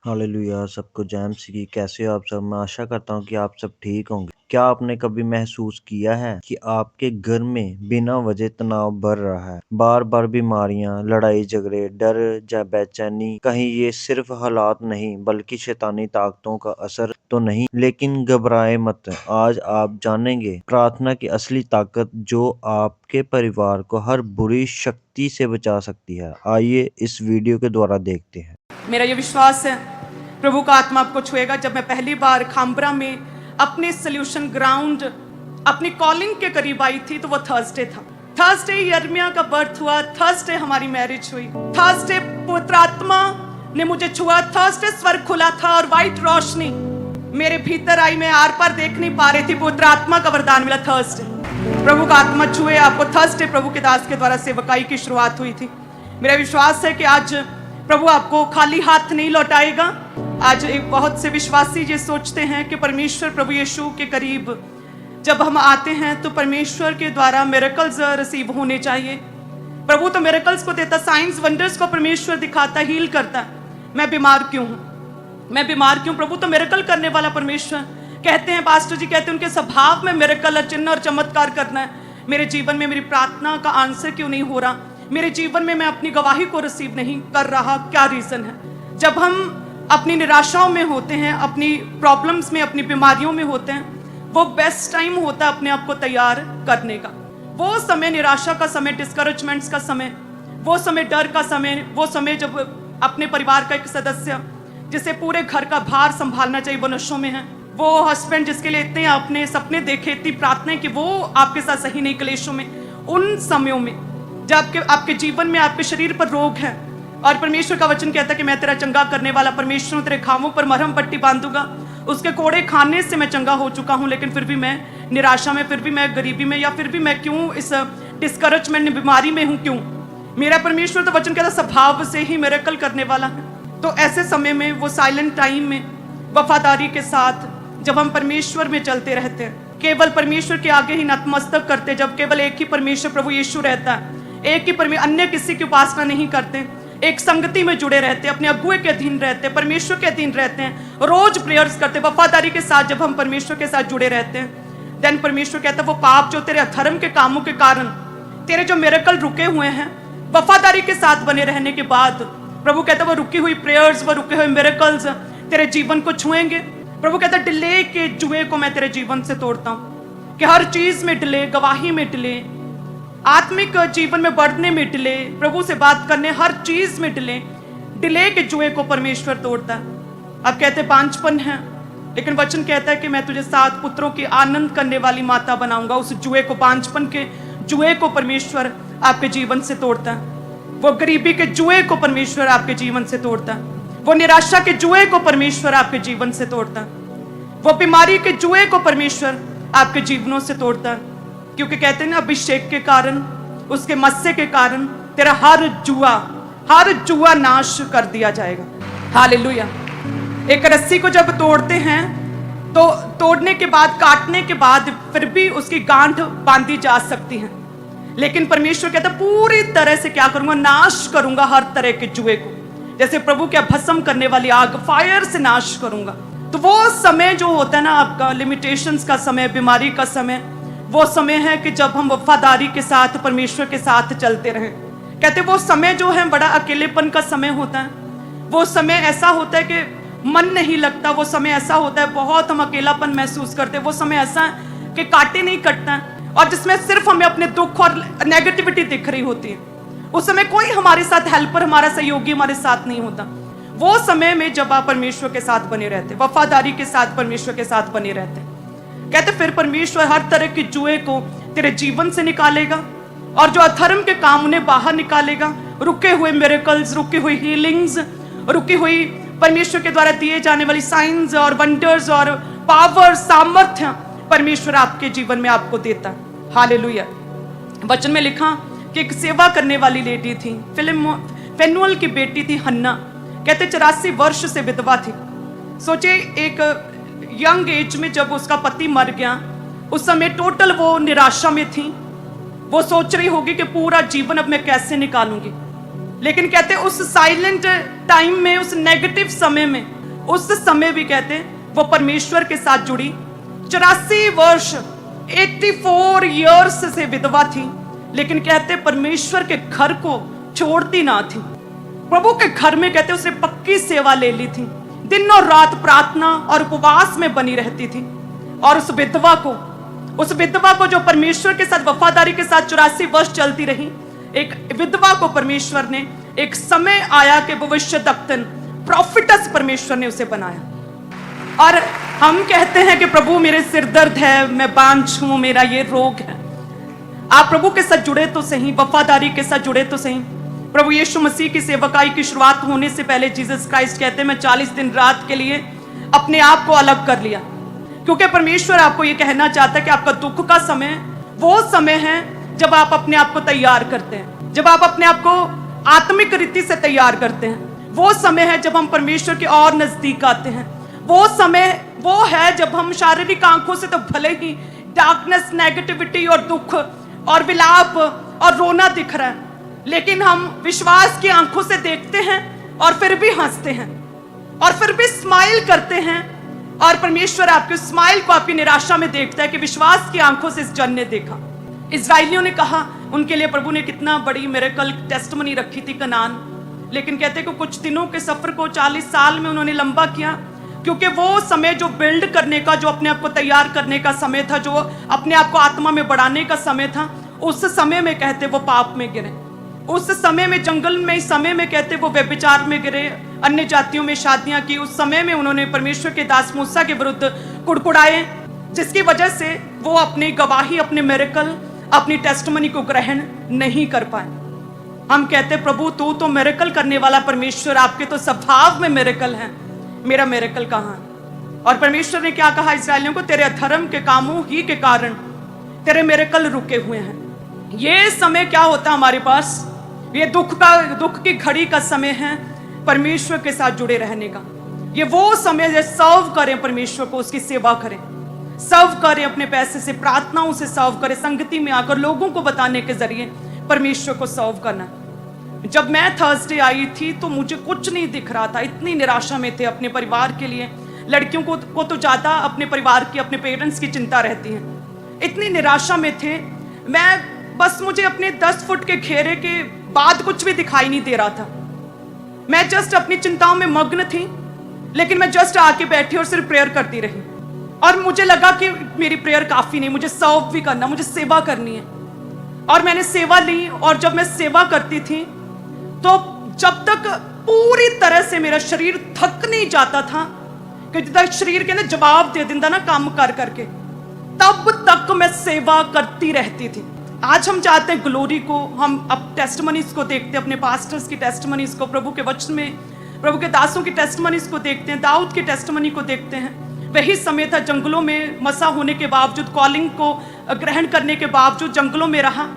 Hallelujah, सबको जय मसीह की। कैसे हो आप सब? मैं आशा करता हूँ कि आप सब ठीक होंगे। क्या आपने कभी महसूस किया है कि आपके घर में बिना वजह तनाव बढ़ रहा है? बार-बार बीमारियां, लड़ाई झगड़े, डर या बेचैनी, कहीं ये सिर्फ हालात नहीं बल्कि शैतानी ताकतों का असर तो नहीं? लेकिन घबराए मत, आज आप जानेंगे प्रार्थना की असली ताकत जो आपके परिवार को हर बुरी शक्ति से बचा सकती है। आइए इस वीडियो के द्वारा देखते हैं। मेरा ये विश्वास है प्रभु का आत्मा आपको छुएगा। जब मैं पहली बार खामबरा में अपने सोल्यूशन ग्राउंड अपनी कॉलिंग के करीब आई थी तो वो थर्सडे था। थर्सडे यिर्मयाह का बर्थ हुआ, थर्सडे हमारी मैरिज हुई, थर्सडे पवित्र आत्मा ने मुझे छुआ, थर्सडे स्वर्ग खुला था और व्हाइट रोशनी मेरे भीतर आई। मैं आर पार देख नहीं पा रही थी, पवित्र आत्मा का वरदान मिला थर्सडे। प्रभु का आत्मा छुए आपको। थर्सडे प्रभु के दास के द्वारा सेवकाई की शुरुआत हुई थी। मेरा विश्वास है कि आज प्रभु आपको खाली हाथ नहीं लौटाएगा। आज एक बहुत से विश्वासी ये सोचते हैं कि परमेश्वर प्रभु यीशु के करीब जब हम आते हैं तो परमेश्वर के द्वारा मिरेकल्स रिसीव होने चाहिए। प्रभु तो मिरेकल्स को देता, साइंस वंडर्स को परमेश्वर दिखाता, हील करता। मैं बीमार क्यों हूं? मैं बीमार क्यों? प्रभु तो मिरेकल करने वाला परमेश्वर। कहते हैं पास्टर जी, कहते हैं उनके स्वभाव में मिरेकल, चिन्ह और चमत्कार करना है। मेरे जीवन में मेरी प्रार्थना का आंसर क्यों नहीं हो रहा? मेरे जीवन में मैं अपनी गवाही को रिसीव नहीं कर रहा, क्या रीजन है? जब हम अपनी निराशाओं में होते हैं, अपनी प्रॉब्लम्स में, अपनी बीमारियों में होते हैं, वो बेस्ट टाइम होता है अपने आप को तैयार करने का। वो समय निराशा का समय, डिस्करेजमेंट्स का समय, वो समय डर का समय, वो समय जब अपने परिवार का एक सदस्य जिसे पूरे घर का भार संभालना चाहिए वो नशों में है, वो हस्बैंड जिसके लिए इतने आपने सपने देखे, इतनी प्रार्थना कि वो आपके साथ सही नहीं, क्लेशों में, उन समयों में जब आपके जीवन में आपके शरीर पर रोग है और परमेश्वर का वचन कहता है कि मैं तेरा चंगा करने वाला परमेश्वर हूं, तेरे घावों पर मरहम पट्टी बांधूंगा। उसके कोड़े खाने से मैं चंगा हो चुका हूं, लेकिन फिर भी मैं निराशा में, फिर भी मैं गरीबी में, या फिर भी मैं क्यों इस डिस्करेजमेंट बीमारी में हूं? क्यों? मेरा परमेश्वर तो वचन कहता स्वभाव से ही मिरेकल करने वाला है। तो ऐसे समय में, वो साइलेंट टाइम में, वफादारी के साथ जब हम परमेश्वर में चलते रहते हैं, केवल परमेश्वर के आगे ही नतमस्तक करते, जब केवल एक ही परमेश्वर प्रभु यीशु रहता है, एक ही परमेश्वर, अन्य किसी की उपासना नहीं करते, एक संगति में जुड़े रहते, अपने अगुए के अधीन रहते, परमेश्वर के अधीन रहते हैं, रोज प्रेयर्स करते, वफादारी के साथ जब हम परमेश्वर के साथ जुड़े रहते हैं, देन परमेश्वर कहता है वो पाप जो तेरे अधर्म के कामों के कारण, तेरे जो मिरेकल रुके हुए हैं, वफादारी के साथ बने रहने के बाद प्रभु कहता है वो रुकी हुई प्रेयर्स, वो रुके हुए मिरेकल्स तेरे जीवन को छुएंगे। प्रभु कहता है डिले के जुए को मैं तेरे जीवन से तोड़ता हूं, कि हर चीज में डिले, गवाही में डिले, आत्मिक जीवन में बढ़ने में डिले, प्रभु से बात करने, हर चीज में डिले, डिले के जुए को परमेश्वर तोड़ता है। अब कहते बांझपन है, लेकिन वचन कहता है कि मैं तुझे 7 पुत्रों की आनंद करने वाली माता बनाऊंगा। उस जुए को, बांझपन के जुए को परमेश्वर आपके जीवन से तोड़ता है। वो गरीबी के जुए को परमेश्वर आपके जीवन से तोड़ता है। वो निराशा के जुए को परमेश्वर आपके जीवन से तोड़ता है। वो बीमारी के जुए को परमेश्वर आपके जीवनों से तोड़ता है। क्योंकि कहते हैं ना, अभिषेक के कारण, उसके मस्से के कारण तेरा हर जुआ नाश कर दिया जाएगा। हालेलुया। एक रस्सी को जब तोड़ते हैं तो तोड़ने के बाद, काटने के बाद फिर भी उसकी गांठ बांधी जा सकती है, लेकिन परमेश्वर कहता है पूरी तरह से क्या करूंगा? नाश करूंगा हर तरह के जुए को। जैसे प्रभु क्या भस्म करने वाली आग, फायर से नाश करूंगा। तो वो समय जो होता है ना आपका, लिमिटेशंस का समय, बीमारी का समय, वो समय है कि जब हम वफादारी के साथ परमेश्वर के साथ चलते रहें। कहते वो समय जो है बड़ा अकेलेपन का समय होता है। वो समय ऐसा होता है कि मन नहीं लगता। वो समय ऐसा होता है बहुत हम अकेलापन महसूस करते हैं। वो समय ऐसा है कि काटे नहीं कटता है, और जिसमें सिर्फ हमें अपने दुख और नेगेटिविटी दिख रही होती है। उस समय कोई हमारे साथ हेल्पर, हमारा सहयोगी हमारे साथ नहीं होता। वो समय में जब आप परमेश्वर के साथ बने रहते, वफादारी के साथ परमेश्वर के साथ बने रहते, कहते फिर परमेश्वर हर तरह के जुए को तेरे जीवन से निकालेगा, और जो अधर्म के काम उन्हें बाहर निकालेगा। रुके हुए मिरेकल्स, रुकी हुई हीलिंग्स, रुकी हुई परमेश्वर के द्वारा दिए जाने वाली साइंस और वंडर्स और पावर, सामर्थ्य परमेश्वर आपके जीवन में आपको देता। हालेलुया। वचन में लिखा कि एक सेवा करने वाली लेडी थी, फेनुएल की बेटी थी हन्ना। कहते 84 वर्ष से विधवा थी। सोचे एक यंग एज में जब उसका पति मर गया, उस समय टोटल वो निराशा में थी। वो सोच रही होगी कि पूरा जीवन अब मैं कैसे निकालूंगी। लेकिन कहते उस साइलेंट टाइम में, उस नेगेटिव समय में, उस समय भी कहते वो परमेश्वर के साथ जुड़ी। 84 वर्ष 84 इयर्स से विधवा थी, लेकिन कहते परमेश्वर के घर को छोड़ती ना थी। प्रभु के घर में कहते उसने पक्की सेवा ले ली थी, दिन और रात प्रार्थना और उपवास में बनी रहती थी। और उस विधवा को जो परमेश्वर के साथ वफादारी के साथ 84 वर्ष चलती रही, एक विधवा को परमेश्वर ने एक समय आया कि भविष्यद्वक्तन, प्रॉफिटस परमेश्वर ने उसे बनाया। और हम कहते हैं कि प्रभु मेरे सिर दर्द है, मैं बांझ हूं, मेरा ये रोग है। आप प्रभु के साथ जुड़े तो सही, वफादारी के साथ जुड़े तो सही। प्रभु यीशु मसीह की सेवकाई की शुरुआत होने से पहले जीसस क्राइस्ट कहते हैं मैं 40 दिन रात के लिए अपने आप को अलग कर लिया, क्योंकि परमेश्वर आपको ये कहना चाहता है कि आपका दुख का समय वो समय है जब आप अपने आप को तैयार करते हैं, जब आप अपने आप को आत्मिक रीति से तैयार करते हैं। वो समय है जब हम परमेश्वर के और नजदीक आते हैं। वो समय वो है जब हम शारीरिक आंखों से तो भले ही डार्कनेस, नेगेटिविटी और दुख और विलाप और रोना दिख रहा है, लेकिन हम विश्वास की आंखों से देखते हैं और फिर भी हंसते हैं और फिर भी स्माइल करते हैं। और परमेश्वर आपके स्माइल को आपकी निराशा में देखता है कि विश्वास की आंखों से इस जन ने देखा। इजराइलियों ने कहा, उनके लिए प्रभु ने कितना बड़ी मिरेकल टेस्टिमनी रखी थी कनान, लेकिन कहते कि कुछ दिनों के सफर को 40 साल में उन्होंने लंबा किया, क्योंकि वो समय जो बिल्ड करने का, जो अपने आप को तैयार करने का समय था, जो अपने आप को आत्मा में बढ़ाने का समय था, उस समय में कहते वो पाप में गिरे। उस समय में जंगल में, इस समय में कहते वो व्यभिचार में गिरे, अन्य जातियों में शादियां की। उस समय में उन्होंने परमेश्वर के दास मूसा के विरुद्ध कुड़कुड़ाए, जिसकी वजह से वो अपनी गवाही, अपने मिरेकल, अपनी टेस्टिमनी को ग्रहण नहीं कर पाए। हम कहते प्रभु तू तो मिरेकल करने वाला परमेश्वर, आपके तो स्वभाव में मिरेकल है, मेरा मिरेकल कहाँ है? और परमेश्वर ने क्या कहा इस्राएलियों को, तेरे अधर्म के कामों ही के कारण तेरे मिरेकल रुके हुए हैं। ये समय क्या होता है हमारे पास, ये दुख की घड़ी का समय है परमेश्वर के साथ जुड़े रहने का। ये वो समय है, सर्व करें परमेश्वर को, उसकी सेवा करें, सर्व करें, अपने पैसे से, प्रार्थनाओं से सर्व करें, संगति में आकर लोगों को बताने के जरिए परमेश्वर को सर्व करना। जब मैं थर्सडे आई थी तो मुझे कुछ नहीं दिख रहा था, इतनी निराशा में थे अपने परिवार के लिए। लड़कियों को तो ज्यादा अपने परिवार की, अपने पेरेंट्स की चिंता रहती है। इतनी निराशा में थे मैं, बस मुझे अपने 10 फुट के घेरे के बाद कुछ भी दिखाई नहीं दे रहा था। मैं जस्ट अपनी चिंताओं में मग्न थी, लेकिन मैं जस्ट आके बैठी और सिर्फ प्रेयर करती रही। और मुझे लगा कि मेरी प्रेयर काफी नहीं, मुझे सर्व भी करना, मुझे सेवा करनी है। और मैंने सेवा ली, और जब मैं सेवा करती थी तो जब तक पूरी तरह से मेरा शरीर थक नहीं जाता था, कि जब तक शरीर के ना जवाब दे देता ना काम कर करके, तब तक मैं सेवा करती रहती थी। आज हम चाहते हैं ग्लोरी को, हम अब टेस्टिमनीज को देखते हैं, अपने पास्टर्स की टेस्टिमनीज को, प्रभु के वचन में प्रभु के दासों की टेस्टिमनीज को देखते हैं, दाऊद की टेस्टिमनी को देखते हैं। वही समय था, जंगलों में मसा होने के बावजूद, कॉलिंग को ग्रहण करने के बावजूद जंगलों में रहा,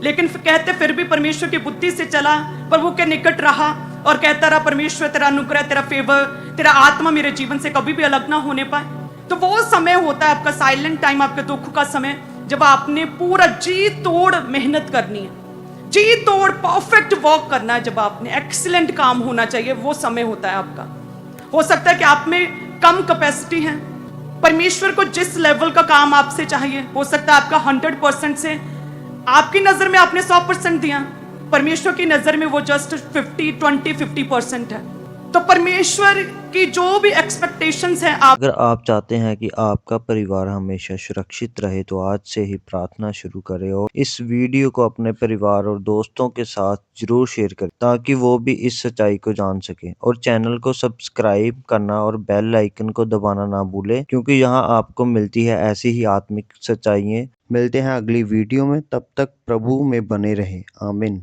लेकिन कहते फिर भी परमेश्वर की बुद्धि से चला, प्रभु के निकट रहा और कहता रहा परमेश्वर तेरा अनुग्रह, तेरा फेवर, तेरा आत्मा मेरे जीवन से कभी भी अलग ना होने पाए। तो वो समय होता है आपका साइलेंट टाइम, आपके दुख का समय, जब आपने पूरा जी तोड़ मेहनत करनी है, जी तोड़ परफेक्ट वर्क करना है, जब आपने एक्सीलेंट काम होना चाहिए, वो समय होता है आपका। हो सकता है कि आप में कम कैपेसिटी है, परमेश्वर को जिस लेवल का काम आपसे चाहिए, हो सकता है आपका 100% से, आपकी नजर में आपने 100% दिया, परमेश्वर की नजर में वो जस्ट 50% है। तो परमेश्वर की जो भी एक्सपेक्टेशंस हैं, अगर आप चाहते हैं कि आपका परिवार हमेशा सुरक्षित रहे तो आज से ही प्रार्थना शुरू करें और इस वीडियो को अपने परिवार और दोस्तों के साथ जरूर शेयर करें, ताकि वो भी इस सच्चाई को जान सकें। और चैनल को सब्सक्राइब करना और बेल आइकन को दबाना ना भूलें, क्योंकि यहाँ आपको मिलती है ऐसी ही आत्मिक सच्चाइयाँ। मिलते हैं अगली वीडियो में, तब तक प्रभु में बने रहें। आमीन।